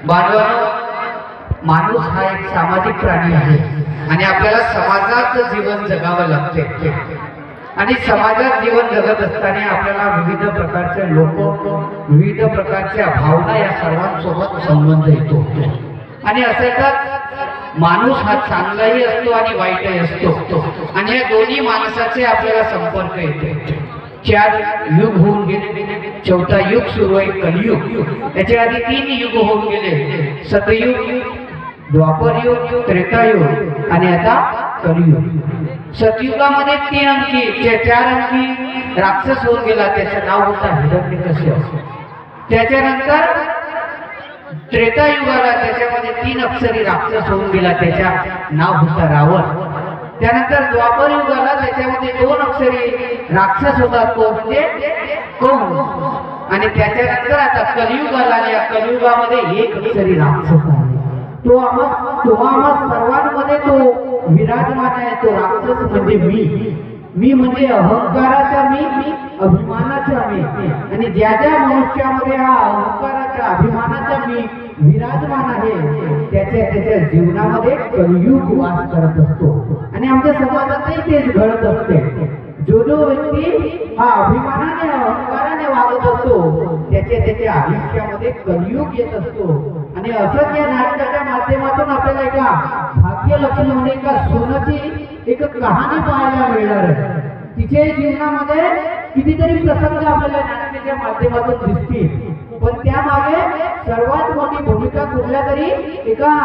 बांधवांनो, माणूस हा एक सामाजिक प्राणी आहे आणि आपल्याला समाजात जीवन जगावं लागते आणि समाजात जीवन जगत असताना आपल्याला विविध प्रकारचे लोक, विविध प्रकारच्या भावना या सर्वांसोबत संबंध येतो आणि अशातच माणूस हा चांगलाही असतो आणि वाईटही असतो आणि या दोन्ही माणसाचे आपल्याला संपर्क येते। 4 युग होऊन गेले, चौथा युग सुरू आहे कलियुग। याच्या आधी 3 युग होऊन गेले, सतयुग, द्वापर युग, त्रेतायुग आणि आता कलियुग। सतयुगामध्ये 3 अंकी 4 अंकी राक्षस होऊन गेला, त्याचं नाव होता हिरण्यकश्यप। त्याच्यानंतर त्रेतायुगाला त्याच्यामध्ये 3 अक्षरी राक्षस होऊन गेला, त्याच्या नाव होता रावण। त्यानंतर द्वापर युगाला त्याच्यामध्ये 2 अक्षरी राक्षस होता, तो म्हणजे कंस। आणि त्याच्यानंतर आता कलियुगाला, या कलियुगामध्ये 1 अक्षरी राक्षस आहे, तो आम्हा सर्वांमध्ये तो विराजमान आहे। तो राक्षस म्हणजे मी म्हणजे अहंकाराचा मी, अभिमानाचा मी। आणि ज्या ज्या मनुष्यामध्ये हा अहंकाराचा, अभिमानाचा मी विराजमान आहे, त्याच्या जीवनामध्ये कलियुग वास करत असतो आणि आमच्या समाजातही तेच घडत असते। जो व्यक्ती हा अभिमानाने, अहंकाराने वागत असतो, त्याच्या आयुष्यामध्ये कलियुग येत असतो। आणि असंच या नाटकाच्या माध्यमातून आपल्याला एका भाग्यलक्ष्मी म्हणजे एका सोनाची एक कहाणी पाहायला मिळणार आहे। तिच्या जीवनामध्ये कितीतरी प्रसंग आपल्याला नाटकाच्या माध्यमातून दिसतील, पण त्यामागे सर्वात मोठी भूमिका कुठल्या तरी एका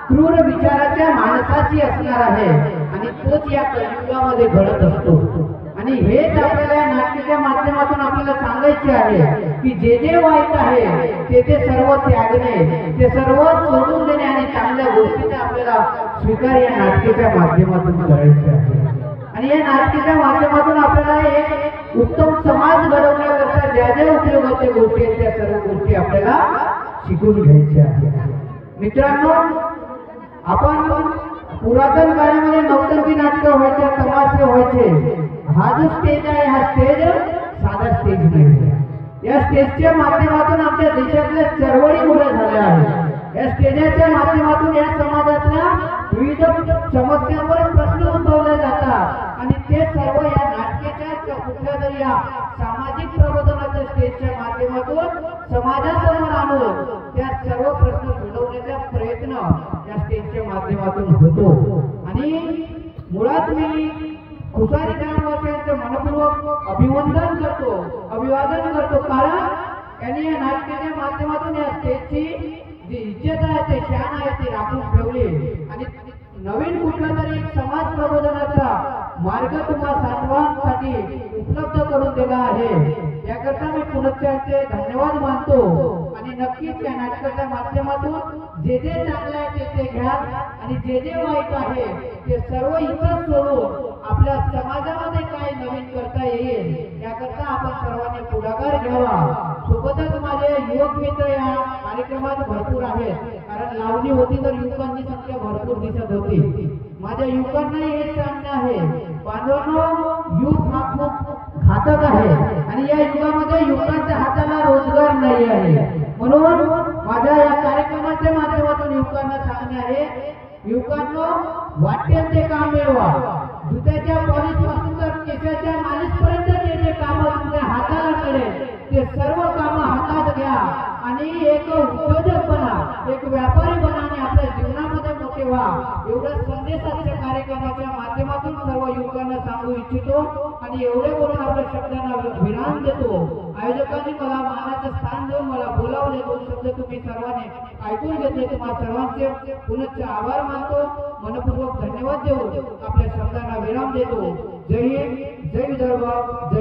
क्रूर विचाराच्या माणसाची असणार आहे आणि तोच या कलियुगामध्ये घडत असतो। आणि हेच आपल्याला या नाटकाच्या माध्यमातून आपल्याला सांगायचे आहे की जे वाईट आहे ते सर्व त्यागणे, ते सर्व सोडून देणे आणि चांगल्या गोष्टीचा आपल्याला स्वीकार या नाटकाच्या माध्यमातून करायचे आहे। आणि या नाटकाच्या माध्यमातून आपल्याला एक उत्तम समाज घडवण्याकरता ज्या ज्या उपयोगाच्या गोष्टी आहेत त्या सर्व गोष्टी आपल्याला शिकून घ्यायच्या आहेत। मित्रांनो, आपण पुरातन काळामध्ये नौटंकी नाटकं व्हायचे, तमाशे व्हायचे। हा जो स्टेज आहे, हा स्टेज साधा स्टेज नाही। या स्टेजच्या माध्यमातून आमच्या देशातल्या चळवळी उभ्या झाल्या आहेत। या स्टेजच्या माध्यमातून या समाजातल्या विविध समस्यांवर प्रश्न उद्भवले जातात आणि ते सर्व या नाटकाच्या कुठल्या तरी या सामाजिक प्रबोधनाच्या स्टेजच्या माध्यमातून समाजासमोर आणून त्या सर्व प्रश्न सोडवण्याचा प्रयत्न या स्टेजच्या माध्यमातून होतो। आणि मुळात मी खुसारी ग्रामवासियांचं मनपूर्वक अभिवादन करतो, कारण यांनी या नाटकाच्या माध्यमातून या स्टेजची जी इज्जत आहे, ते शान आहे, ते राखून ठेवले आणि नवीन कुठला तरी एक समाज प्रबोधनाचा मार्ग तुम्हा सर्वांसाठी उपलब्ध करून दिला आहे। याकरता मी पुनश्चाचे धन्यवाद मानतो आणि नक्कीच या नाटकाच्या माध्यमातून जे चांगले आहे ते घ्या आणि जे वाईट आहे ते सर्व इतर सोडून आपल्या समाजामध्ये काय नवीन करता येईल याकरता आपण सर्वांनी पुढाकार घ्यावा। सोबतच माझे युवक मित्र या कार्यक्रमात भरपूर आहेत, कारण लावणी होती तर युवकांची संख्या भरपूर दिसत होती। माझ्या युवकांना हेच सांगणं आहे, बांधवांनो, युथ हा खूप घातक आहे आणि या युगामध्ये युवकांच्या हाताला रोजगार नाही आहे। म्हणून माझ्या या कार्यक्रमाच्या माध्यमातून युवकांना सांगणे आहे, युवकांनो, वाटेल ते काम मिळवा। जुत्याच्या पॉलिश पासून तर केसाच्या मालिश पर्यंत जे काम तुमच्या हाताला मिळेल ते सर्व काम हातात घ्या आणि एक उद्योजक बना, एक व्यापारी बना आणि आपल्या जीवनामध्ये मोठे व्हा। एवढा संदेश आजच्या कार्यक्रमाच्या माध्यमातून सर्व युवकांना सांगू इच्छितो आणि एवढे बोलून आपल्या शब्दांना विराम देतो। आयोजकांनी मला मानाचं स्थान देऊन मला बोलावले, 2 शब्द तुम्ही सर्वांनी ऐकून घेतले, तुम्हा सर्वांचे पुनश्च आभार मानतो, मनपूर्वक धन्यवाद देऊन आपल्या शब्दांना विराम देतो। जय हिंद, जय विदर्भ, जय